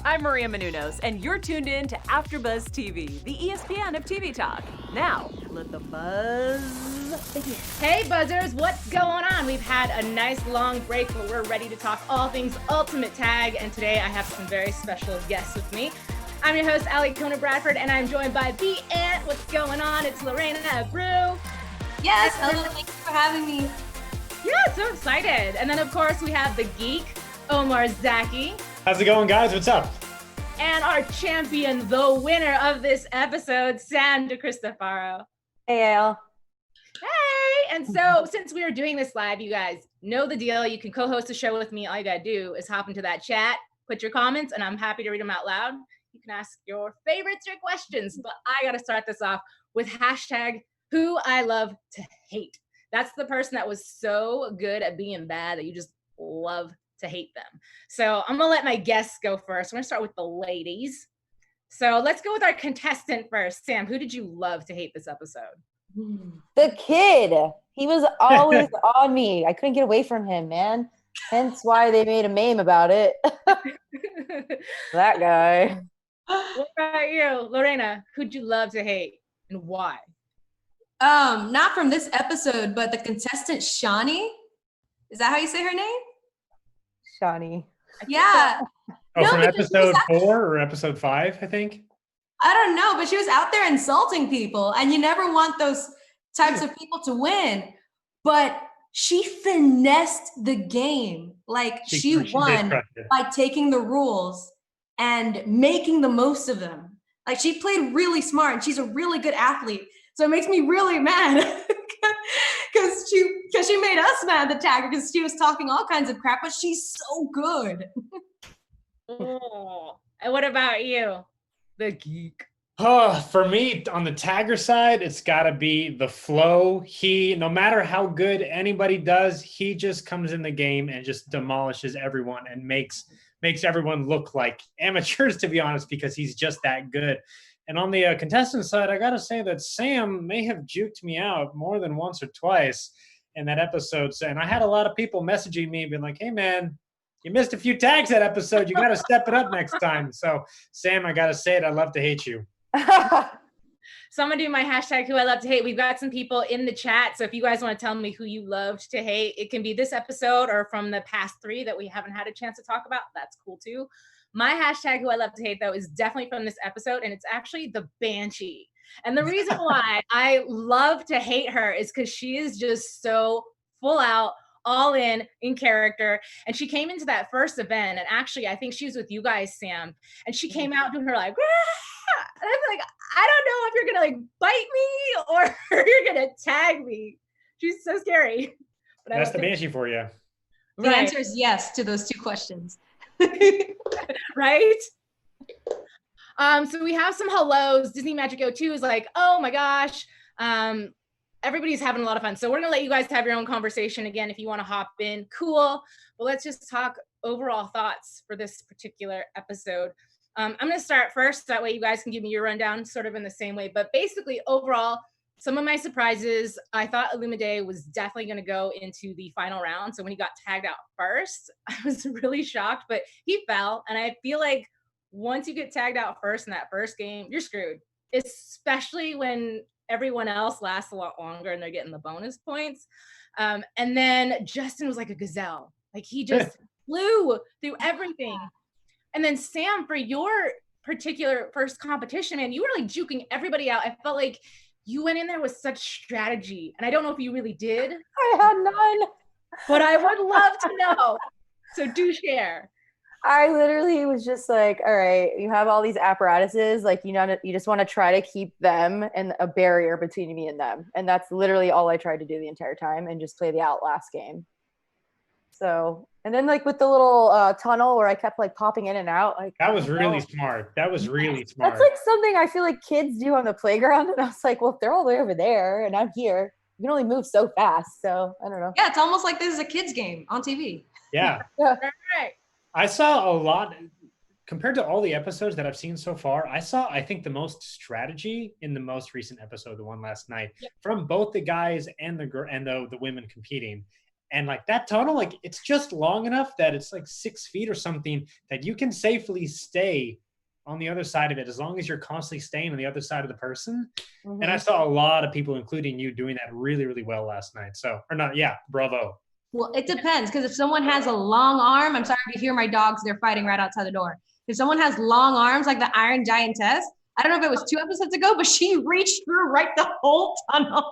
I'm Maria Menounos, and you're tuned in to AfterBuzz TV, the ESPN of TV talk. Now, let the buzz begin. Hey Buzzers, what's going on? We've had a nice long break, but we're ready to talk all things Ultimate Tag, and today I have some very special guests with me. I'm your host, Ali Kona Bradford, and I'm joined by the Ant. What's going on? It's Lorena Brew. Yes, hello, thank you for having me. Yeah, so excited. And then, of course, we have the geek, Omar Zaki. How's it going, guys? What's up? And our champion, the winner of this episode, Sam DeCristofaro. Hey, Al. Hey! And so, since we are doing this live, you guys know the deal. You can co-host the show with me. All you gotta do is hop into that chat, put your comments, and I'm happy to read them out loud. You can ask your favorites or questions, but I gotta start this off with hashtag who I love to hate. That's the person that was so good at being bad that you just love to hate them. So I'm gonna let my guests go first. We're gonna start with the ladies. So let's go with our contestant first. Sam, who did you love to hate this episode? The kid. He was always on me. I couldn't get away from him, man. Hence why they made a meme about it. That guy. What about you, Lorena? Who'd you love to hate and why? Not from this episode, but the contestant Shawnee. Is that how you say her name? Shawnee. Yeah. Oh, No, from because episode 4 or episode 5, I think. I don't know, but she was out there insulting people, and you never want those types of people to win. But she finessed the game. Like she won by taking the rules and making the most of them. Like she played really smart, and she's a really good athlete. So it makes me really mad because she made us mad, the tagger, because she was talking all kinds of crap, but she's so good. Oh. And what about you, the geek? Oh, for me, on the tagger side, it's got to be the flow. No matter how good anybody does, he just comes in the game and just demolishes everyone and makes everyone look like amateurs, to be honest, because he's just that good. And on the contestant side, I got to say that Sam may have juked me out more than once or twice in that episode. And I had a lot of people messaging me being like, hey, man, you missed a few tags that episode. You got to step it up next time. So, Sam, I got to say it. I love to hate you. So I'm going to do my hashtag who I love to hate. We've got some people in the chat. So if you guys want to tell me who you loved to hate, it can be this episode or from the past 3 that we haven't had a chance to talk about. That's cool, too. My hashtag who I love to hate, though, is definitely from this episode, and it's actually the Banshee. And the reason why I love to hate her is because she is just so full out, all in character. And she came into that first event, and actually, I think she was with you guys, Sam, and she came out to her like, ah! And I'm like, I don't know if you're going to like bite me or you're going to tag me. She's so scary. But that's the Banshee for you. The answer is yes to those 2 questions. Right? So we have some hellos. Disney Magic O2 is like, oh my gosh. Everybody's having a lot of fun. So we're gonna let you guys have your own conversation again if you want to hop in. Cool. But let's just talk overall thoughts for this particular episode. I'm gonna start first. That way you guys can give me your rundown sort of in the same way. But basically overall, some of my surprises, I thought Illumide was definitely going to go into the final round. So when he got tagged out first, I was really shocked, but he fell. And I feel like once you get tagged out first in that first game, you're screwed, especially when everyone else lasts a lot longer and they're getting the bonus points. And then Justin was like a gazelle. Like he just flew through everything. And then Sam, for your particular first competition, man, you were like juking everybody out. I felt like you went in there with such strategy, and I don't know if you really did. I had none. But I would love to know. So do share. I literally was just like, all right, you have all these apparatuses, like you just want to try to keep them and a barrier between me and them. And that's literally all I tried to do the entire time and just play the Outlast game. So, and then like with the little tunnel where I kept like popping in and out. Like that was really smart. That was really smart. That's like something I feel like kids do on the playground. And I was like, well, if they're all the way over there and I'm here, you can only move so fast. So I don't know. Yeah, it's almost like this is a kid's game on TV. Yeah. Right. I saw a lot compared to all the episodes that I've seen so far. I think the most strategy in the most recent episode, the one last night, from both the guys and the women competing. And like that tunnel, like it's just long enough that it's like 6 feet or something that you can safely stay on the other side of it as long as you're constantly staying on the other side of the person. Mhm. And I saw a lot of people, including you, doing that really, really well last night. So, or not, yeah, bravo. Well, it depends, because if someone has a long arm, I'm sorry to hear my dogs, they're fighting right outside the door. If someone has long arms like the Iron Giantess, I don't know if it was 2 episodes ago, but she reached through right the whole tunnel.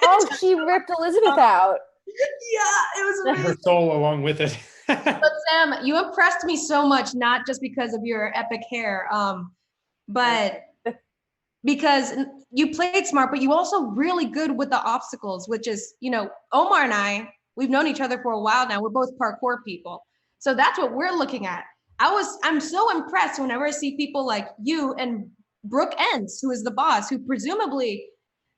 Oh, she ripped Elizabeth out. Yeah, it was Her amazing. soul along with it. But Sam, you impressed me so much, not just because of your epic hair, but because you played smart, but you also really good with the obstacles, which is, you know, Omar and I, we've known each other for a while now. We're both parkour people. So that's what we're looking at. I'm so impressed whenever I see people like you and Brooke Entz, who is the boss, who presumably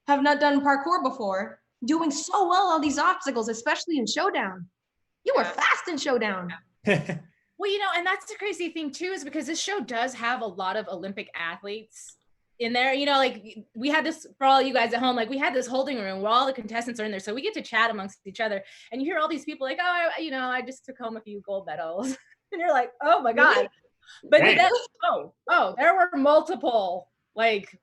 have not done parkour before, doing so well on these obstacles, especially in Showdown. You were fast in Showdown. Well, you know, and that's the crazy thing too, is because this show does have a lot of Olympic athletes in there. You know, like we had this, for all you guys at home, like we had this holding room where all the contestants are in there. So we get to chat amongst each other, and you hear all these people like, oh, you know, I just took home a few gold medals. And you're like, oh my God. But Dang. then, there were multiple, like,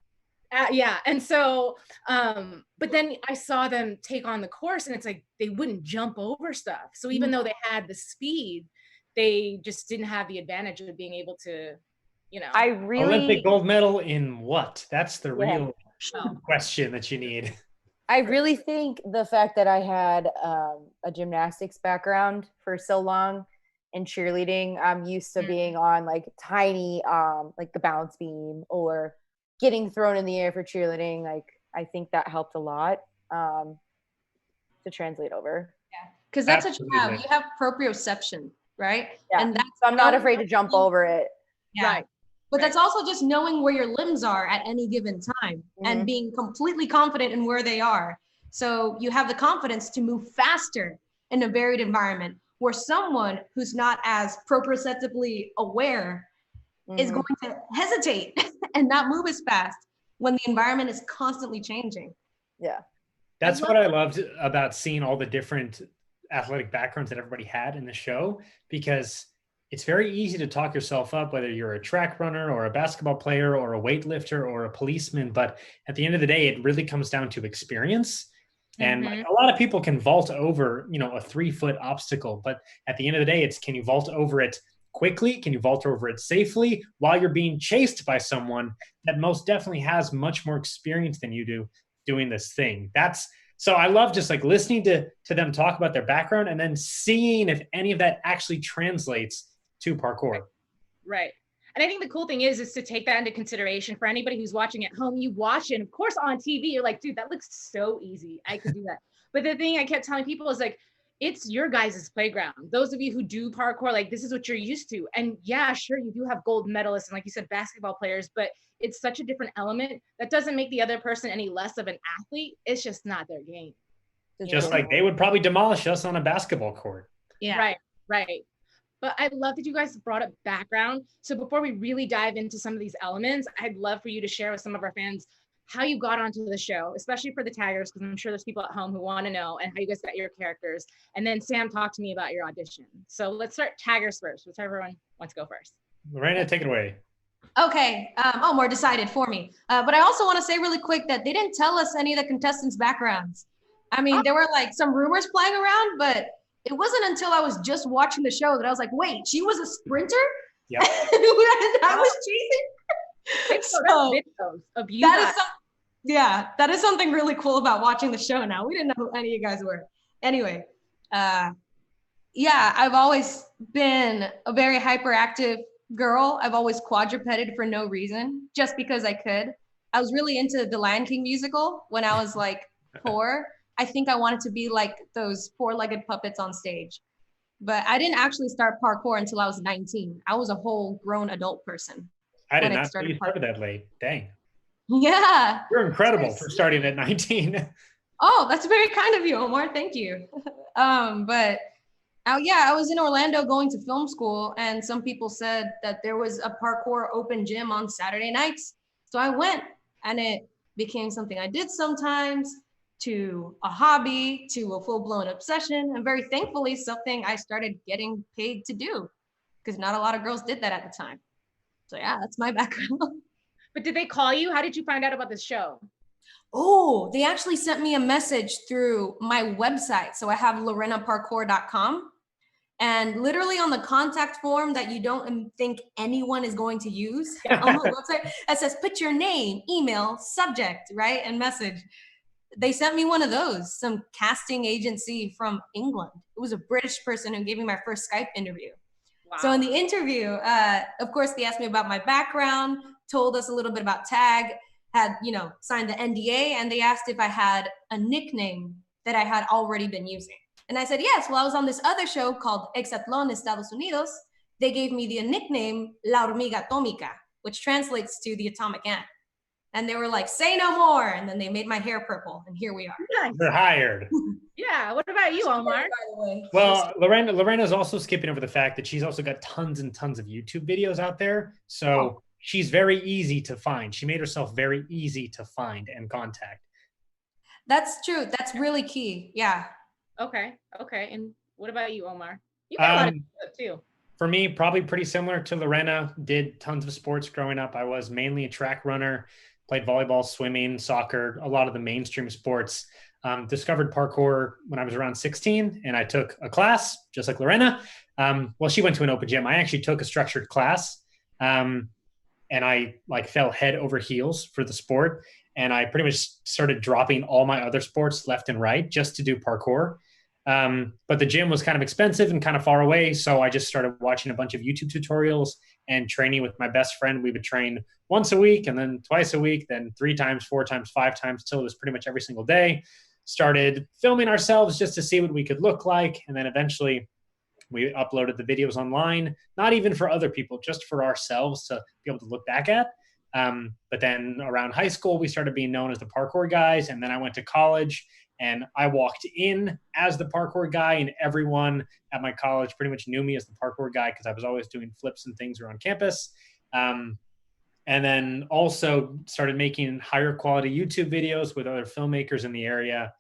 yeah. And so, but then I saw them take on the course, and it's like, they wouldn't jump over stuff. So even though they had the speed, they just didn't have the advantage of being able to, you know. I really Olympic gold medal in what? That's the Yeah. real question that you need. I really think the fact that I had a gymnastics background for so long and cheerleading, I'm used to being on like tiny, like the bounce beam or getting thrown in the air for cheerleading. Like, I think that helped a lot to translate over. Yeah, because that's Absolutely. what you have. You have proprioception, right? Yeah. And that's So I'm not afraid to jump over it. Yeah. Right. But that's also just knowing where your limbs are at any given time and being completely confident in where they are. So you have the confidence to move faster in a varied environment, where someone who's not as proprioceptively aware is going to hesitate and not move as fast when the environment is constantly changing. Yeah. That's what I loved about seeing all the different athletic backgrounds that everybody had in the show, because it's very easy to talk yourself up, whether you're a track runner or a basketball player or a weightlifter or a policeman. But at the end of the day, it really comes down to experience. And like, a lot of people can vault over, you know, a 3-foot obstacle, but at the end of the day, it's, can you vault over it quickly? Can you vault over it safely while you're being chased by someone that most definitely has much more experience than you do doing this thing? So I love just like listening to them talk about their background and then seeing if any of that actually translates to parkour. Right. And I think the cool thing is to take that into consideration for anybody who's watching at home. You watch it, and of course on TV, you're like, dude, that looks so easy. I could do that. But the thing I kept telling people is like, it's your guys' playground. Those of you who do parkour, like this is what you're used to. And yeah, sure, you do have gold medalists and like you said, basketball players, but it's such a different element that doesn't make the other person any less of an athlete. It's just not their game. Just like they would probably demolish us on a basketball court. Yeah. Right. But I love that you guys brought up background. So before we really dive into some of these elements, I'd love for you to share with some of our fans how you got onto the show, especially for the taggers, because I'm sure there's people at home who want to know, and how you guys got your characters. And then Sam, talk to me about your audition. So let's start taggers first. Whichever one wants to go first. Lorena, take it away. Okay. More decided for me. But I also want to say really quick that they didn't tell us any of the contestants' backgrounds. I mean, there were like some rumors flying around, but it wasn't until I was just watching the show that I was like, wait, she was a sprinter? Yep. I was chasing. So of you that is something really cool about watching the show now. We didn't know who any of you guys were. Anyway, I've always been a very hyperactive girl. I've always quadrupeded for no reason, just because I could. I was really into the Lion King musical when I was like 4. I think I wanted to be like those 4-legged puppets on stage. But I didn't actually start parkour until I was 19. I was a whole grown adult person. I did not know you started that late. Dang. Yeah. You're incredible for starting at 19. Oh, that's very kind of you, Omar. Thank you. I was in Orlando going to film school, and some people said that there was a parkour open gym on Saturday nights. So I went, and it became something I did sometimes. to a hobby to a full-blown obsession, and very thankfully something I started getting paid to do, because not a lot of girls did that at the time. So yeah, that's my background. But did they call you? How did you find out about this show? Oh, they actually sent me a message through my website. So I have lorenaparkour.com. And literally on the contact form that you don't think anyone is going to use on the website, that says put your name, email, subject, right? And message. They sent me one of those, some casting agency from England. It was a British person who gave me my first Skype interview. Wow. So in the interview, of course, they asked me about my background, told us a little bit about tag, had, signed the NDA, and they asked if I had a nickname that I had already been using. And I said, yes. Well, I was on this other show called Exatlón Estados Unidos. They gave me the nickname La Hormiga Atómica, which translates to the atomic ant. And they were like, say no more. And then they made my hair purple. And here we are. Nice. They're hired. Yeah. What about you, Omar? By the way. Well, Lorena's also skipping over the fact that she's also got tons and tons of YouTube videos out there. So she's very easy to find. She made herself very easy to find and contact. That's true. That's really key. Yeah. Okay. And what about you, Omar? You got a lot of stuff too. For me, probably pretty similar to Lorena. Did tons of sports growing up. I was mainly a track runner, played volleyball, swimming, soccer, a lot of the mainstream sports. Discovered parkour when I was around 16, and I took a class, just like Lorena. Well, she went to an open gym. I actually took a structured class, and I fell head over heels for the sport. And I pretty much started dropping all my other sports left and right just to do parkour. But the gym was kind of expensive and kind of far away. So I just started watching a bunch of YouTube tutorials and training with my best friend. We would train once a week and then twice a week, then 3 times, 4 times, 5 times, till it was pretty much every single day. Started filming ourselves just to see what we could look like. And then eventually we uploaded the videos online, not even for other people, just for ourselves to be able to look back at. But then around high school, we started being known as the parkour guys. And then I went to college and I walked in as the parkour guy, and everyone at my college pretty much knew me as the parkour guy because I was always doing flips and things around campus. And then also started making higher quality YouTube videos with other filmmakers in the area.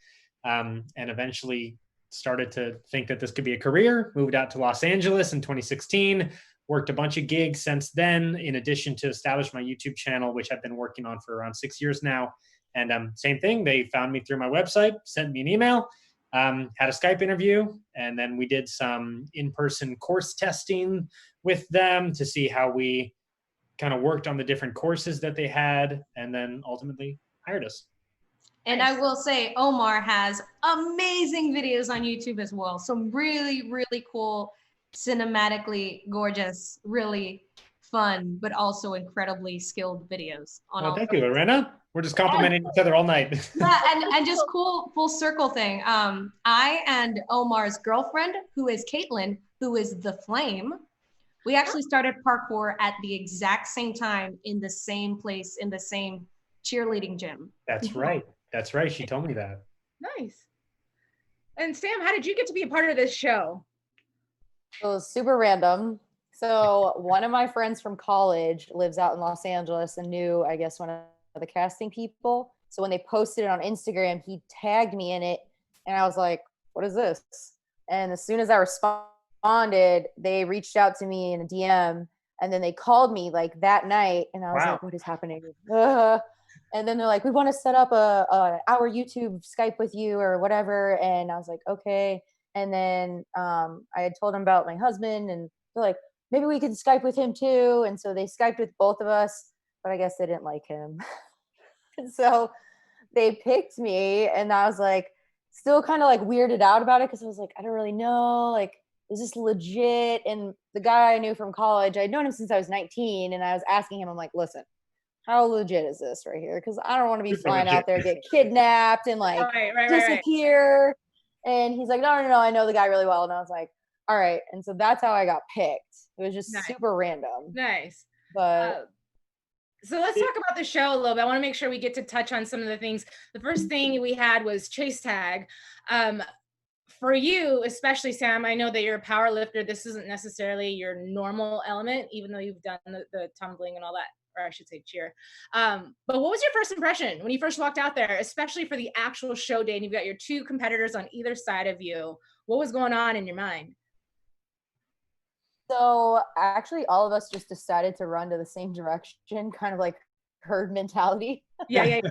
And eventually started to think that this could be a career, moved out to Los Angeles in 2016, worked a bunch of gigs since then, in addition to establish my YouTube channel, which I've been working on for around 6 years now. And same thing, they found me through my website, sent me an email, had a Skype interview, and then we did some in-person course testing with them to see how we kind of worked on the different courses that they had, and then ultimately hired us. And I will say, Omar has amazing videos on YouTube as well. Some really, really cool, cinematically gorgeous, really fun, but also incredibly skilled videos. Thank you, Lorena. We're just complimenting each other all night. Yeah, and just cool full circle thing. I and Omar's girlfriend, who is Caitlin, who is the Flame, we actually started parkour at the exact same time in the same place, in the same cheerleading gym. That's right. That's right. She told me that. Nice. And Sam, how did you get to be a part of this show? It was super random. So one of my friends from college lives out in Los Angeles and knew, I guess, one of the casting people. So when they posted it on Instagram, he tagged me in it. And I was like, what is this? And as soon as I responded, they reached out to me in a DM. And then they called me like that night. And I was like, what is happening? And then they're like, we want to set up our YouTube Skype with you or whatever. And I was like, okay. And then I had told them about my husband, and they're like, maybe we can Skype with him too. And so they Skyped with both of us, but I guess they didn't like him. And so they picked me, and I was like, still kind of like weirded out about it, because I was like, I don't really know, like, is this legit? And the guy I knew from college, I'd known him since I was 19, and I was asking him, I'm like, listen, how legit is this right here? Because I don't want to be flying out there, get kidnapped, and like disappear. And he's like, no, I know the guy really well. And I was like, all right. And so that's how I got picked. It was just super random. Nice. But so let's talk about the show a little bit. I want to make sure we get to touch on some of the things. The first thing we had was chase tag. For you, especially Sam, I know that you're a power lifter. This isn't necessarily your normal element, even though you've done the tumbling and all that or I should say cheer. But what was your first impression when you first walked out there, especially for the actual show day and you've got your two competitors on either side of you? What was going on in your mind? So actually, all of us just decided to run to the same direction, kind of like herd mentality. Yeah.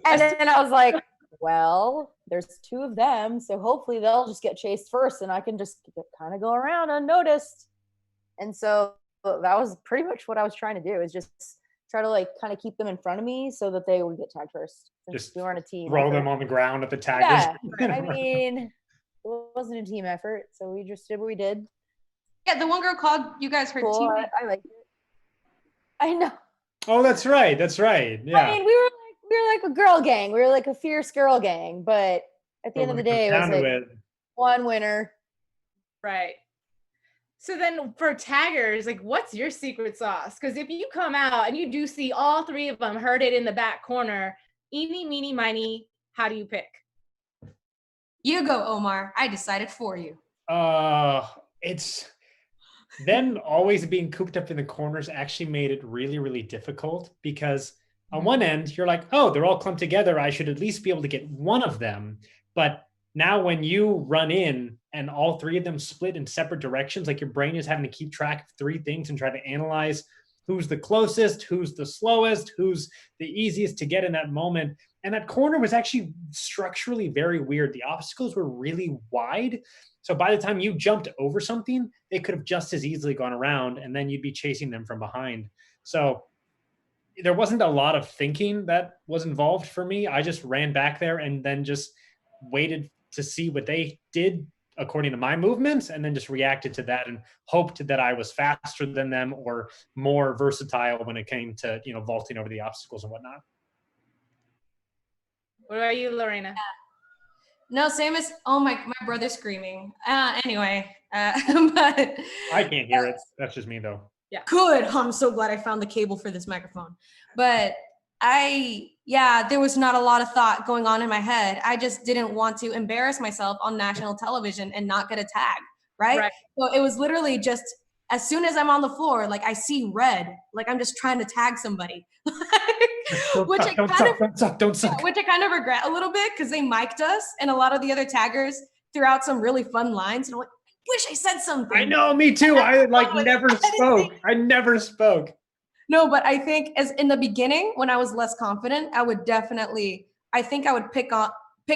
And then I was like, well, there's two of them, so hopefully they'll just get chased first and I can just kind of go around unnoticed. And so that was pretty much what I was trying to do, is just try to like kind of keep them in front of me so that they would get tagged first. Since Just we weren't a team. throw them on the ground at the taggers. Yeah, I mean, it wasn't a team effort, so we just did what we did. Yeah, the one girl called you guys her Cool, team. I liked it. I know. Oh, that's right. That's right. Yeah. I mean, we were like a girl gang. We were like a fierce girl gang, but at the end of the day, it was like one winner. Right. So then for taggers, like, what's your secret sauce? Because if you come out and you do see all three of them herded in the back corner, eeny, meeny, miny, how do you pick? You go, Omar. I decided for you. It's them always being cooped up in the corners actually made it really, really difficult, because on one end, you're like, oh, they're all clumped together. I should at least be able to get one of them. But now when you run in and all three of them split in separate directions, like your brain is having to keep track of three things and try to analyze who's the closest, who's the slowest, who's the easiest to get in that moment. And that corner was actually structurally very weird. The obstacles were really wide. So by the time you jumped over something, they could have just as easily gone around and then you'd be chasing them from behind. So there wasn't a lot of thinking that was involved for me. I just ran back there and then just waited to see what they did according to my movements, and then just reacted to that and hoped that I was faster than them or more versatile when it came to, vaulting over the obstacles and whatnot. What about you, Lorena? No, same as, oh, my brother's screaming. Anyway, but I can't hear it. That's just me though. Yeah. Good. I'm so glad I found the cable for this microphone. But there was not a lot of thought going on in my head. I just didn't want to embarrass myself on national television and not get a tag, right? So it was literally just, as soon as I'm on the floor, like I see red, like I'm just trying to tag somebody. Which I kind of regret a little bit, because they mic'd us and a lot of the other taggers threw out some really fun lines. And I'm like, I wish I said something. I know, me too. I never spoke. I never spoke. No, but I think as in the beginning, when I was less confident, I would pick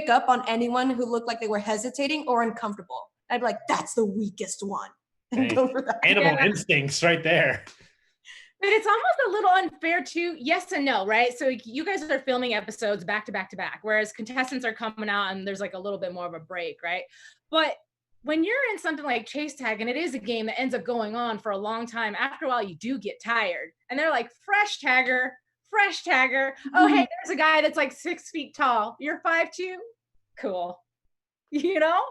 up on anyone who looked like they were hesitating or uncomfortable. I'd be like, that's the weakest one. And go for that. Animal instincts right there. But it's almost a little unfair too. Yes and no, right? So you guys are filming episodes back to back to back, whereas contestants are coming out and there's like a little bit more of a break, right? But when you're in something like chase tag and it is a game that ends up going on for a long time, after a while you do get tired. And they're like, fresh tagger. Oh, hey, there's a guy that's like 6 feet tall. You're 5'2"? Cool. Yeah.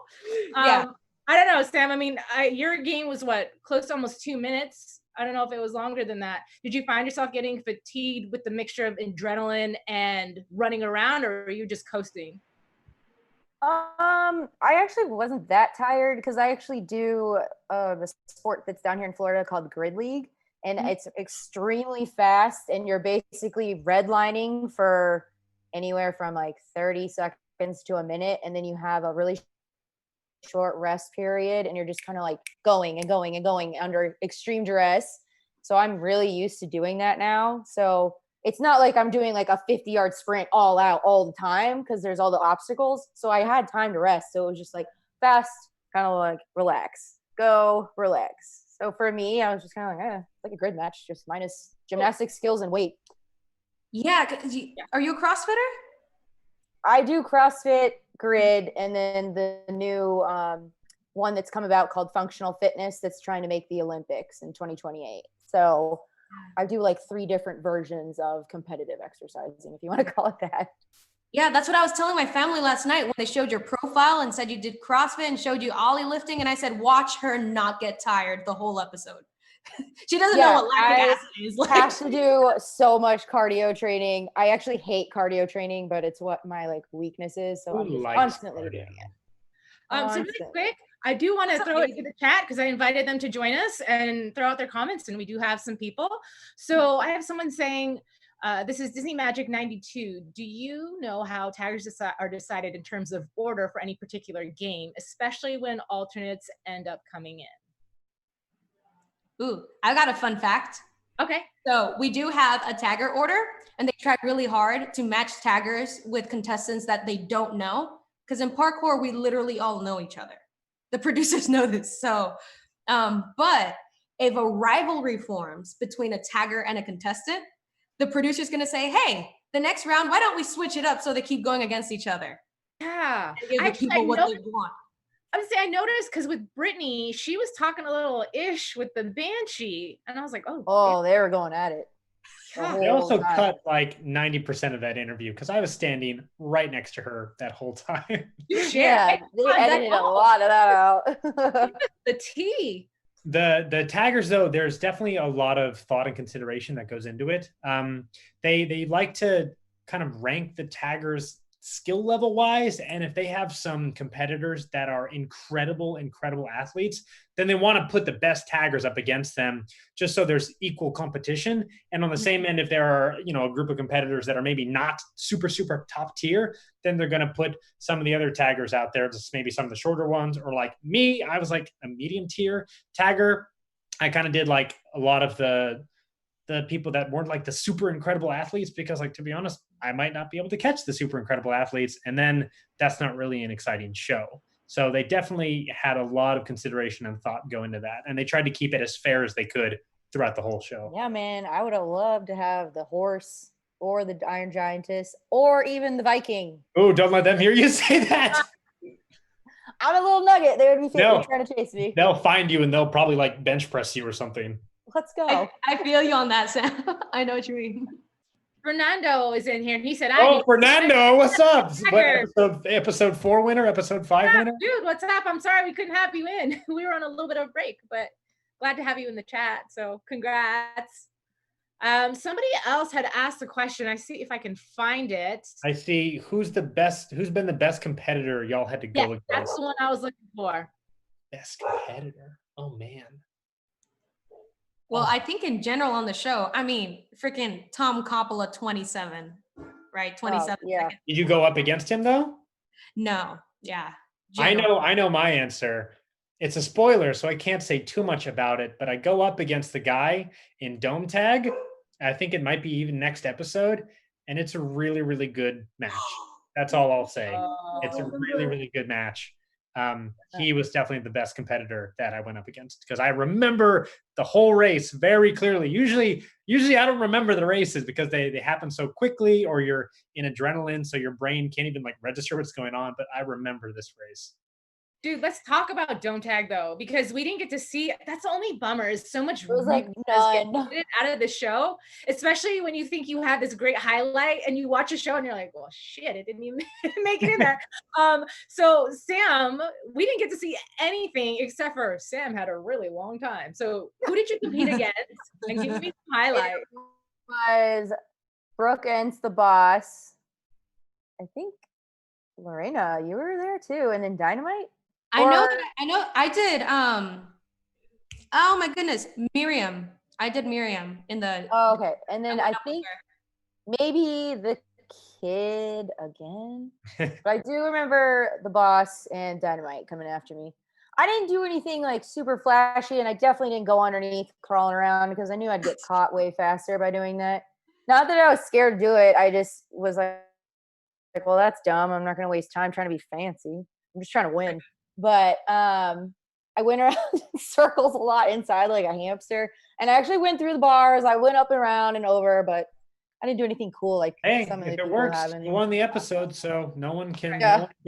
I don't know, Sam. I mean, your game was what, close to almost 2 minutes? I don't know if it was longer than that. Did you find yourself getting fatigued with the mixture of adrenaline and running around, or are you just coasting? I actually wasn't that tired, because I actually do the sport that's down here in Florida called Grid League, and it's extremely fast, and you're basically redlining for anywhere from like 30 seconds to a minute, and then you have a really short rest period, and you're just kind of like going and going and going under extreme duress. So I'm really used to doing that now. So it's not like I'm doing like a 50-yard sprint all out all the time, because there's all the obstacles. So I had time to rest. So it was just like fast, kind of like relax, go, relax. So for me, I was just kind of like, like a grid match, just minus gymnastic skills and weight. Yeah. Are you a CrossFitter? I do CrossFit, grid, and then the new one that's come about called functional fitness that's trying to make the Olympics in 2028. So I do like 3 different versions of competitive exercising, if you want to call it that. Yeah, that's what I was telling my family last night when they showed your profile and said you did CrossFit and showed you Ollie lifting. And I said, watch her not get tired the whole episode. She doesn't know what lactic acid is. I have to do so much cardio training. I actually hate cardio training, but it's what my weakness is. So I'm just constantly doing it. So really quick, I do want to throw it to the chat because I invited them to join us and throw out their comments, and we do have some people. So I have someone saying, this is Disney Magic 92. Do you know how taggers are decided in terms of order for any particular game, especially when alternates end up coming in? Ooh, I got a fun fact. Okay. So we do have a tagger order, and they tried really hard to match taggers with contestants that they don't know. Because in parkour, we literally all know each other. The producers know this. So, but if a rivalry forms between a tagger and a contestant, the producer's gonna say, hey, the next round, why don't we switch it up so they keep going against each other? Yeah. And give the people what they want. I would say I noticed because with Brittany, she was talking a little ish with the Banshee, and I was like, oh, they were going at it. They also cut like 90% of that interview because I was standing right next to her that whole time. Yeah, they edited a lot of that out. The tea. The taggers, though, there's definitely a lot of thought and consideration that goes into it. They like to kind of rank the taggers skill level wise, and if they have some competitors that are incredible athletes, then they want to put the best taggers up against them just so there's equal competition. And on the same end, if there are a group of competitors that are maybe not super top tier, then they're going to put some of the other taggers out there, just maybe some of the shorter ones. Or like me, I was like a medium tier tagger. I kind of did like a lot of the people that weren't like the super incredible athletes, because like, to be honest, I might not be able to catch the super incredible athletes. And then that's not really an exciting show. So they definitely had a lot of consideration and thought go into that. And they tried to keep it as fair as they could throughout the whole show. Yeah, man, I would have loved to have the horse or the Iron Giantess or even the Viking. Oh, don't let them hear you say that. I'm a little nugget. They would be trying to chase me. They'll find you and they'll probably like bench press you or something. Let's go. I feel you on that, Sam. I know what you mean. Fernando is in here, and he said, Fernando, what's up? What, episode 4 winner, episode 5 winner? Dude, what's up? I'm sorry we couldn't have you in. We were on a little bit of a break, but glad to have you in the chat. So congrats. Somebody else had asked a question. I see if I can find it. I see. Who's been the best competitor y'all had to go against? That's the one I was looking for. Best competitor. Oh man. Well, I think in general on the show, I mean, freaking Tom Coppola 27, right? 27 yeah. Did you go up against him though? No. Yeah. General. I know my answer. It's a spoiler, so I can't say too much about it, but I go up against the guy in Dome Tag. I think it might be even next episode, and it's a really good match. That's all I'll say. It's a really good match. He was definitely the best competitor that I went up against, because I remember the whole race very clearly. Usually I don't remember the races because they happen so quickly, or you're in adrenaline, so your brain can't even like register what's going on. But I remember this race. Dude, let's talk about Don't Tag though, because we didn't get to see. That's the only bummer, is so much like out of the show, especially when you think you had this great highlight and you watch a show and you're like, well, shit, it didn't even make it in there. So Sam, we didn't get to see anything except for Sam had a really long time. So who did you compete against? And give me some highlights. It was Brooke against the boss. I think Lorena, you were there too, and then Dynamite. I did. Oh my goodness, Miriam. I did Miriam in the. Oh, okay. And then I think maybe the kid again. But I do remember the boss and Dynamite coming after me. I didn't do anything like super flashy, and I definitely didn't go underneath crawling around because I knew I'd get caught way faster by doing that. Not that I was scared to do it. I just was like, well, that's dumb. I'm not going to waste time trying to be fancy. I'm just trying to win. But I went around in circles a lot inside like a hamster, and I actually went through the bars. I went up and around and over, but I didn't do anything cool like some of the if it people works, have. you won the episode, so no one can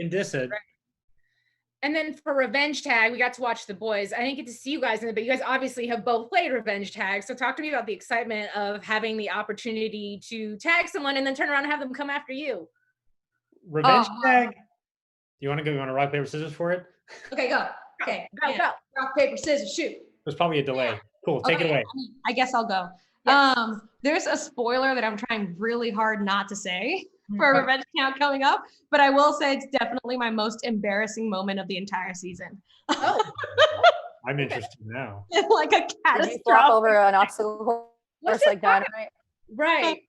diss it. Right. And then for Revenge Tag, we got to watch the boys. I didn't get to see you guys in it, but you guys obviously have both played Revenge Tag. So talk to me about the excitement of having the opportunity to tag someone and then turn around and have them come after you. Revenge Tag. You want to rock, paper, scissors for it? Okay, go. Okay, go. Rock, paper, scissors, shoot. There's probably a delay. Cool, take it away. I guess I'll go. Yes. There's a spoiler that I'm trying really hard not to say, for a revenge count coming up. But I will say it's definitely my most embarrassing moment of the entire season. Oh, I'm interested now. Like a Did you flop catastrophic. over an obstacle let's course like just talk Dynamite? right.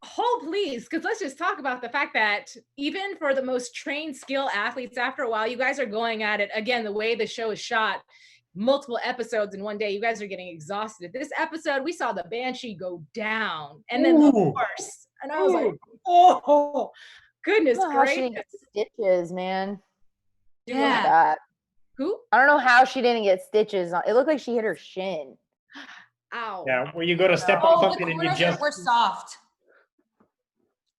Hold please, because let's just talk about the fact that even for the most trained skill athletes, after a while, you guys are going at it again. The way the show is shot, multiple episodes in one day, you guys are getting exhausted. This episode, we saw the Banshee go down, and then the Ooh. horse, and I was like, oh goodness I don't know how she didn't gracious. get stitches, man. Do Yeah. what? That. Who? I don't know how she didn't get stitches on. It looked like she hit her shin. Ow. Yeah, where you go to step on Oh, the something and you corners just were soft.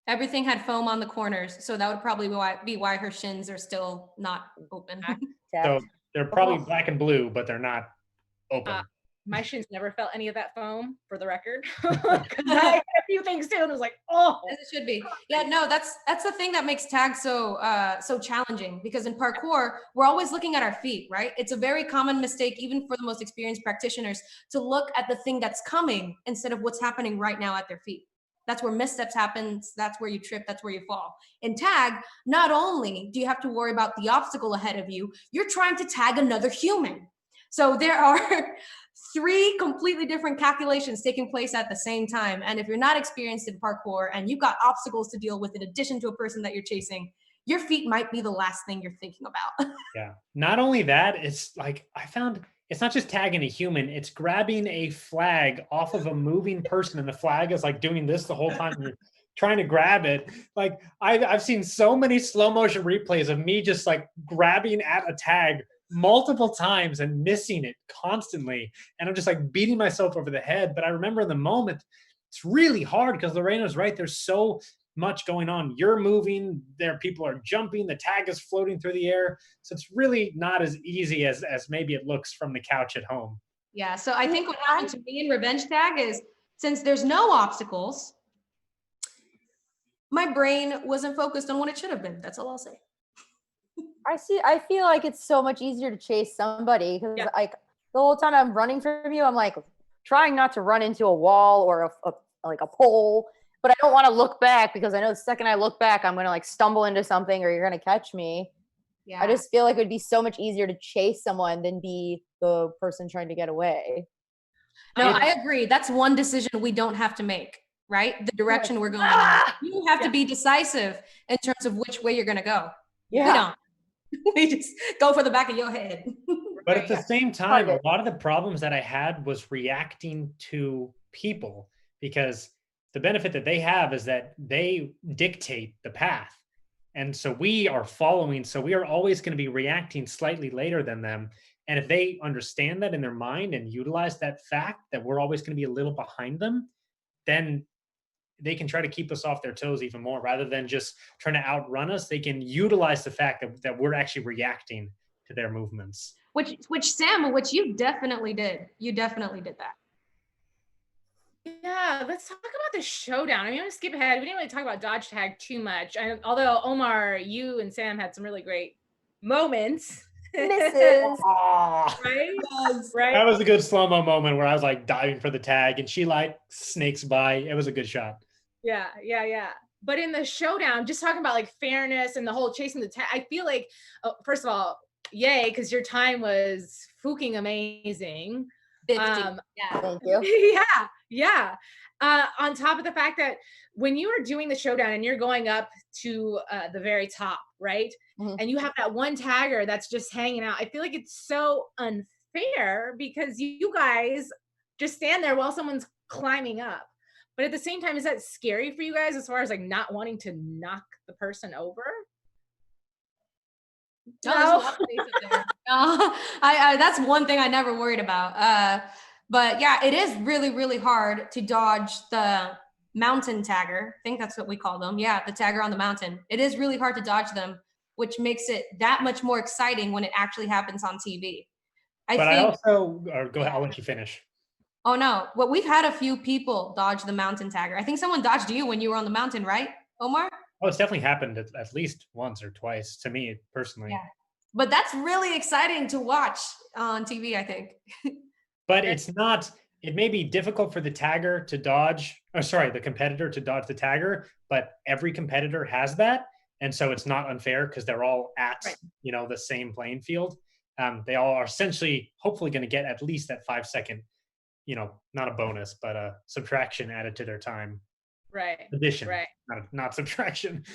Everything had foam on the corners, so that would probably be why her shins are still not open. so they're probably black and blue, but they're not open. My shins never felt any of that foam, for the record. 'Cause I had a few things too, and I was like, oh. As it should be. Yeah, no, that's the thing that makes tag so challenging, because in parkour, we're always looking at our feet, right? It's a very common mistake, even for the most experienced practitioners, to look at the thing that's coming instead of what's happening right now at their feet. That's where missteps happen. That's where you trip. That's where you fall. In tag, not only do you have to worry about the obstacle ahead of you, you're trying to tag another human. So there are 3 completely different calculations taking place at the same time. And if you're not experienced in parkour and you've got obstacles to deal with in addition to a person that you're chasing, your feet might be the last thing you're thinking about. Yeah. Not only that, it's like I found it's not just tagging a human, it's grabbing a flag off of a moving person, and the flag is like doing this the whole time you're trying to grab it. Like I've seen so many slow motion replays of me just like grabbing at a tag multiple times and missing it constantly. And I'm just like beating myself over the head. But I remember in the moment, it's really hard because Lorena's right. There's so much going on. You're moving, there people are jumping, the tag is floating through the air. So it's really not as easy as maybe it looks from the couch at home. Yeah, so I think what happened to me in revenge tag is, since there's no obstacles, my brain wasn't focused on what it should have been. That's all I'll say. I feel like it's so much easier to chase somebody because like the whole time I'm running from you, I'm like trying not to run into a wall or like a pole, but I don't want to look back because I know the second I look back, I'm going to like stumble into something or you're going to catch me. Yeah. I just feel like it would be so much easier to chase someone than be the person trying to get away. No, I agree. That's one decision we don't have to make, right? The direction we're going in. You have to be decisive in terms of which way you're going to go. Yeah. We don't. We just go for the back of your head. But at the same time, a lot of the problems that I had was reacting to people, because the benefit that they have is that they dictate the path. And so we are following. So we are always going to be reacting slightly later than them. And if they understand that in their mind and utilize that fact that we're always going to be a little behind them, then they can try to keep us off their toes even more. Rather than just trying to outrun us, they can utilize the fact that we're actually reacting to their movements. Which Sam, which you definitely did. You definitely did that. Yeah, let's talk about the showdown. I mean, I'm gonna skip ahead. We didn't really talk about dodge tag too much. Although Omar, you and Sam had some really great moments. Misses. Right? Right? That was a good slow-mo moment where I was like diving for the tag and she like snakes by. It was a good shot. Yeah. But in the showdown, just talking about like fairness and the whole chasing the tag, I feel like, first of all, yay, because your time was fucking amazing. 50. Yeah. Thank you. Yeah. On top of the fact that when you are doing the showdown and you're going up to the very top, right? Mm-hmm. And you have that one tagger that's just hanging out. I feel like it's so unfair because you guys just stand there while someone's climbing up. But at the same time, is that scary for you guys as far as like not wanting to knock the person over? No. That's one thing I never worried about. But yeah, it is really, really hard to dodge the mountain tagger. I think that's what we call them. Yeah, the tagger on the mountain. It is really hard to dodge them, which makes it that much more exciting when it actually happens on TV. I also, go ahead, I'll let you finish. Oh no, well, we've had a few people dodge the mountain tagger. I think someone dodged you when you were on the mountain, right, Omar? Oh, it's definitely happened at least once or twice to me personally. Yeah, but that's really exciting to watch on TV, I think. But it's it may be difficult for the tagger to dodge, or sorry, the competitor to dodge the tagger, but every competitor has that. And so it's not unfair because they're all at, the same playing field. They all are essentially, hopefully going to get at least that 5-second, not a bonus, but a subtraction added to their time. Right. Addition, right. not subtraction.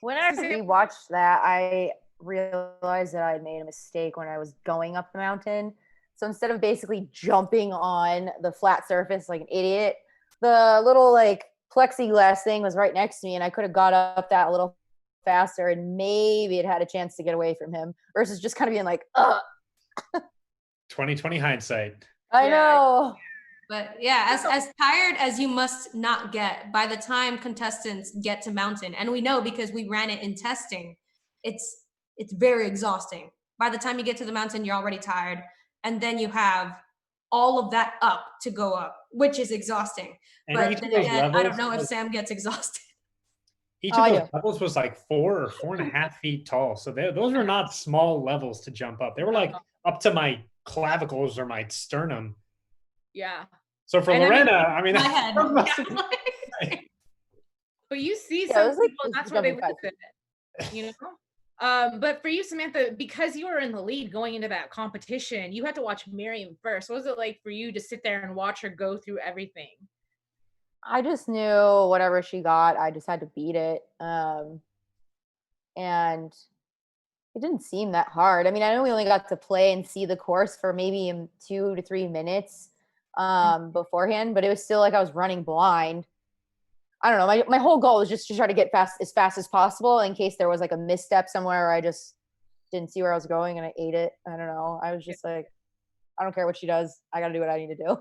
When I rewatched that, I realized that I had made a mistake when I was going up the mountain. So instead of basically jumping on the flat surface like an idiot, the little like plexiglass thing was right next to me, and I could have got up that a little faster, and maybe it had a chance to get away from him versus just kind of being like, ugh. 2020 hindsight. I know. But yeah, as tired as you must not get by the time contestants get to mountain, and we know because we ran it in testing, it's very exhausting. By the time you get to the mountain, you're already tired, and then you have all of that up to go up, which is exhausting. And but then again, I don't know if Sam gets exhausted. Each of those levels was like 4 or 4.5 feet tall, so those were not small levels to jump up. They were like up to my clavicles or my sternum. Yeah. So for Lorena, I mean, but you see some people, that's where they lose it, but for you, Samantha, because you were in the lead going into that competition, you had to watch Miriam first. What was it like for you to sit there and watch her go through everything? I just knew whatever she got, I just had to beat it. And it didn't seem that hard. I mean, I know we only got to play and see the course for maybe 2 to 3 minutes beforehand, but it was still like I was running blind. I don't know. My whole goal was just to try to get as fast as possible in case there was like a misstep somewhere or I just didn't see where I was going and I ate it. I don't know. I was just like, I don't care what she does. I got to do what I need to do.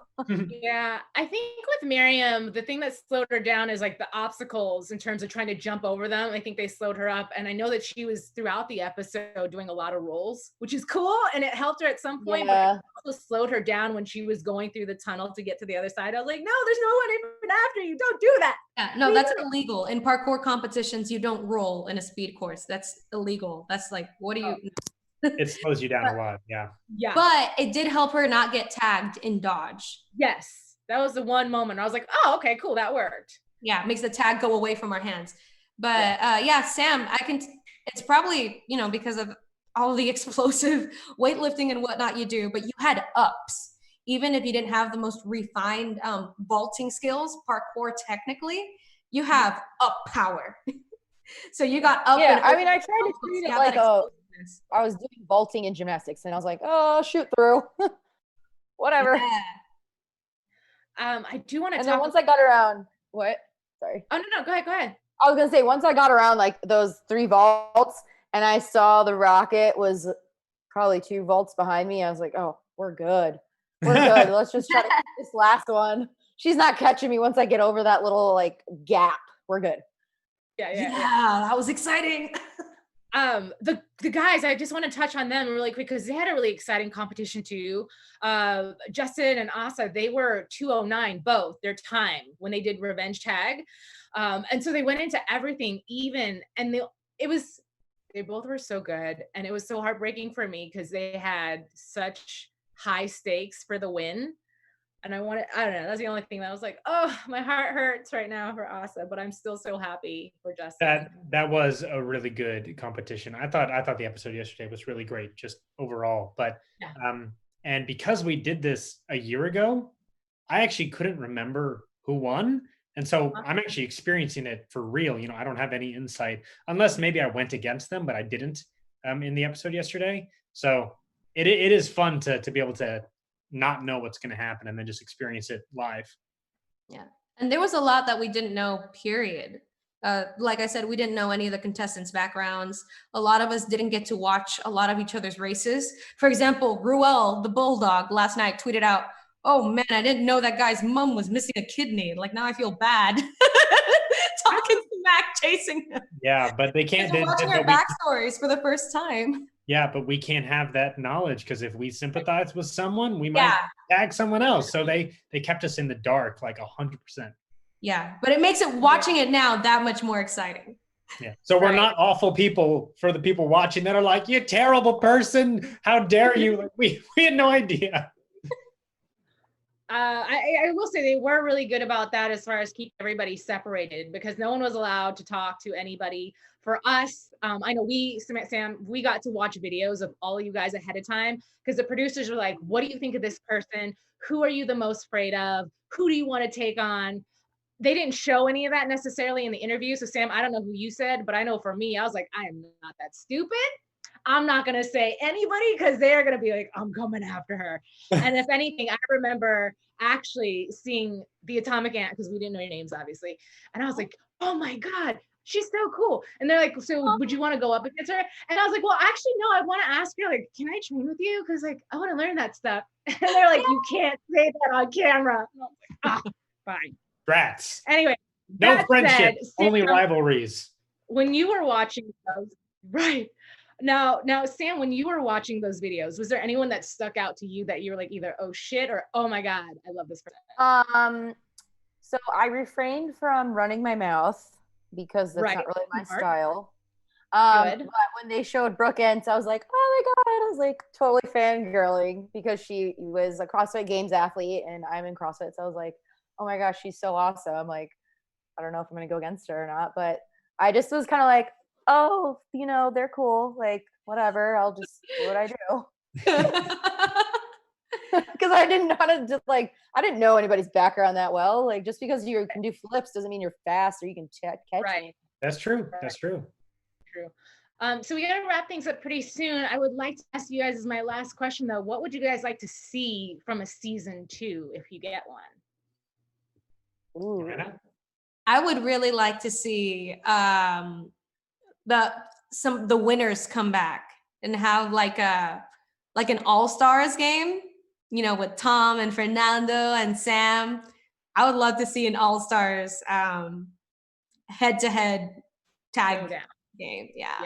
Yeah. I think with Miriam, the thing that slowed her down is like the obstacles in terms of trying to jump over them. I think they slowed her up. And I know that she was throughout the episode doing a lot of rolls, which is cool. And it helped her at some point, but it also slowed her down when she was going through the tunnel to get to the other side. I was like, no, there's no one even after you. Don't do that. Yeah, no, that's illegal. In parkour competitions, you don't roll in a speed course. That's illegal. That's like, what do you... It slows you down a lot. Yeah. But it did help her not get tagged in dodge. Yes. That was the one moment I was like, oh, okay, cool. That worked. Yeah. It makes the tag go away from our hands. But Sam, it's probably, because of all the explosive weightlifting and whatnot you do, but you had ups. Even if you didn't have the most refined vaulting skills, parkour technically, you have up power. So you got up. Yeah, I mean, I tried to treat it like I was doing vaulting in gymnastics, and I was like, oh, shoot through. Whatever. Yeah. I do want to talk. And then once I got around, what? Sorry. Oh, no, go ahead. I was going to say, once I got around like those 3 vaults and I saw the rocket was probably 2 vaults behind me, I was like, oh, we're good. We're good. Let's just try to get this last one. She's not catching me once I get over that little like gap. We're good. Yeah, that was exciting. The guys, I just want to touch on them really quick because they had a really exciting competition too. Justin and Asa, they were 2:09 both their time when they did revenge tag. And so they went into everything even, and they both were so good, and it was so heartbreaking for me because they had such high stakes for the win. And I don't know, that's the only thing that I was like, oh, my heart hurts right now for Asa, but I'm still so happy for Justin. That was a really good competition. I thought the episode yesterday was really great, just overall. But and because we did this a year ago, I actually couldn't remember who won. And so I'm actually experiencing it for real. I don't have any insight unless maybe I went against them, but I didn't in the episode yesterday. So it is fun to be able to not know what's going to happen and then just experience it live. Yeah. And there was a lot that we didn't know, period. Like I said, we didn't know any of the contestants' backgrounds. A lot of us didn't get to watch a lot of each other's races. For example, Ruel, the bulldog, last night tweeted out, oh man, I didn't know that guy's mom was missing a kidney. Like now I feel bad. Talking smack, chasing him. Yeah, but they can't. They're watching our backstories for the first time. Yeah, but we can't have that knowledge because if we sympathize with someone, we might tag someone else. So they kept us in the dark like 100%. Yeah, but it makes it watching it now that much more exciting. Yeah. So we're not awful people for the people watching that are like, you terrible person. How dare you? Like, we had no idea. I will say they were really good about that as far as keep everybody separated because no one was allowed to talk to anybody. For us, I know Sam, we got to watch videos of all of you guys ahead of time because the producers were like, what do you think of this person? Who are you the most afraid of? Who do you want to take on? They didn't show any of that necessarily in the interview. So Sam, I don't know who you said, but I know for me, I was like, I am not that stupid. I'm not going to say anybody because they're going to be like, I'm coming after her. And if anything, I remember actually seeing the Atomic Ant because we didn't know your names, obviously. And I was like, oh my God, she's so cool. And they're like, so would you want to go up against her? And I was like, well, actually, no, I want to ask you, like, can I train with you? Because like, I want to learn that stuff. And they're like, you can't say that on camera. And I was like, fine. Rats. Anyway. No friendship, only rivalries. When you were watching those, right. Now, Sam, when you were watching those videos, was there anyone that stuck out to you that you were like either, oh shit, or oh my God, I love this person? So I refrained from running my mouth because that's not really my style. But when they showed Brooke Ents, I was like, oh my God, I was like totally fangirling because she was a CrossFit Games athlete and I'm in CrossFit. So I was like, oh my gosh, she's so awesome. I'm like, I don't know if I'm going to go against her or not, but I just was kind of like, oh, you know, they're cool. Like, whatever. I'll just do what I do. Because I didn't know how to just like, I didn't know anybody's background that well. Like, just because you can do flips doesn't mean you're fast or you can catch me. That's true. That's true. So we got to wrap things up pretty soon. I would like to ask you guys as my last question, though. What would you guys like to see from a season 2 if you get one? Ooh. I would really like to see the winners come back and have like an all-stars game, you know, with Tom and Fernando and Sam. I would love to see an all-stars head-to-head tag game. Yeah.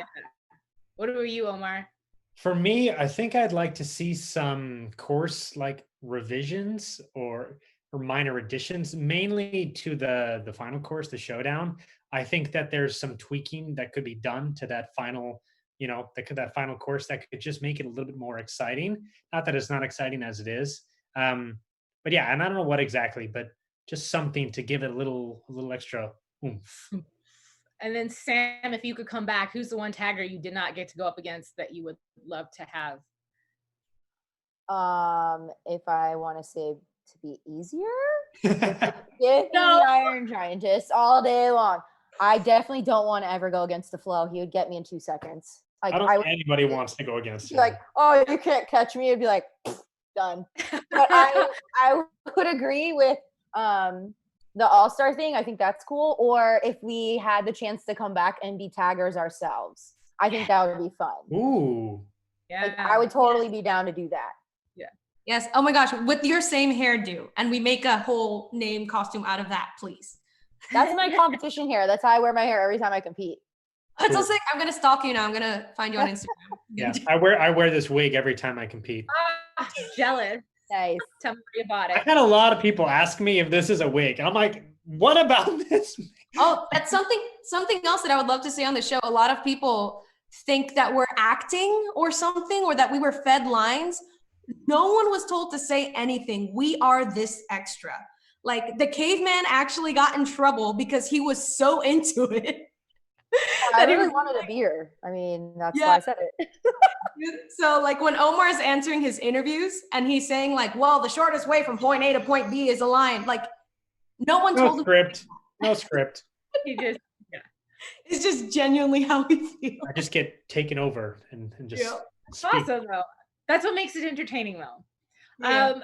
What about you, Omar? For me, I think I'd like to see some course like revisions or minor additions, mainly to the final course, the showdown. I think that there's some tweaking that could be done to that final, you know, that final course that could just make it a little bit more exciting. Not that it's not exciting as it is, but yeah, and I don't know what exactly, but just something to give it a little extra oomph. And then Sam, if you could come back, who's the one tagger you did not get to go up against that you would love to have? If I want to say to be easier, give me the Iron Giantess all day long. I definitely don't want to ever go against the Flow. He would get me in 2 seconds. Like, I don't think anybody wants to go against him. Like, oh, you can't catch me. It'd be like, done. But I would agree with the All-Star thing. I think that's cool. Or if we had the chance to come back and be taggers ourselves, I think that would be fun. Ooh. Yeah. Like, I would totally be down to do that. Yeah. Yes. Oh my gosh. With your same hairdo, and we make a whole name costume out of that, please. That's my competition hair. That's how I wear my hair every time I compete. That's so sick. I'm gonna stalk you now. I'm gonna find you on Instagram. Yeah, I wear this wig every time I compete. Jealous. Nice. Tell me about it. I had a lot of people ask me if this is a wig. I'm like, what about this? Oh, that's something else that I would love to see on the show. A lot of people think that we're acting or something, or that we were fed lines. No one was told to say anything. We are this extra. Like, the caveman actually got in trouble because he was so into it. I really wanted a beer. I mean, that's why I said it. So, like, when Omar's answering his interviews and he's saying, like, well, the shortest way from point A to point B is a line. Like, no one told him. No script. It's just genuinely how we feel. I just get taken over and just It's awesome, though. That's what makes it entertaining, though. Yeah.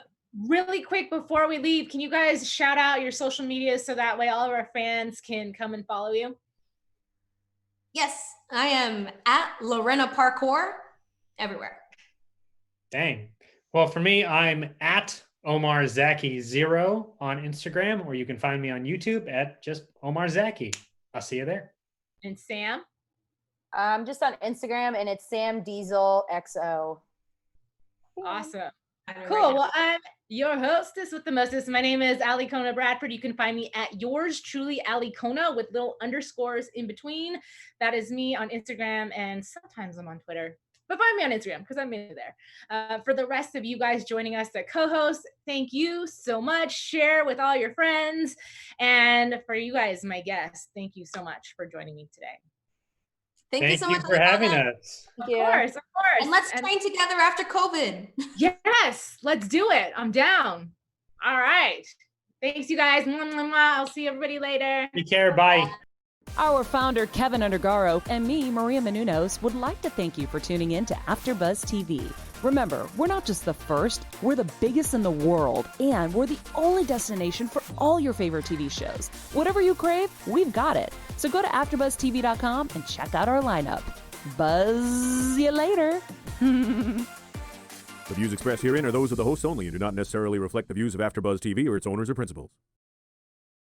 Really quick before we leave, can you guys shout out your social media so that way all of our fans can come and follow you? Yes, I am at Lorena Parkour everywhere. Dang. Well, for me, I'm at Omar Zaki 0 on Instagram, or you can find me on YouTube at just Omar Zaki. I'll see you there. And Sam? I'm just on Instagram, and it's Sam Diesel XO. Awesome. Cool. Well, I'm your hostess with the mostest. My name is Ali Kona Bradford. You can find me at yours truly, Ali Kona, with little underscores in between. That is me on Instagram, and sometimes I'm on Twitter. but find me on Instagram because I'm in there. For the rest of you guys joining us, the co-hosts, thank you so much. Share with all your friends. And for you guys, my guests, thank you so much for joining me today. Thank you so much for having us. Of course. And let's train together after COVID. Yes, let's do it. I'm down. All right. Thanks, you guys. I'll see everybody later. Take care. Bye. Our founder, Keven Undergaro, and me, Maria Menounos, would like to thank you for tuning in to AfterBuzz TV. Remember, we're not just the first, we're the biggest in the world, and we're the only destination for all your favorite TV shows. Whatever you crave, we've got it. So go to AfterBuzzTV.com and check out our lineup. Buzz you later. The views expressed herein are those of the hosts only and do not necessarily reflect the views of AfterBuzz TV or its owners or principals.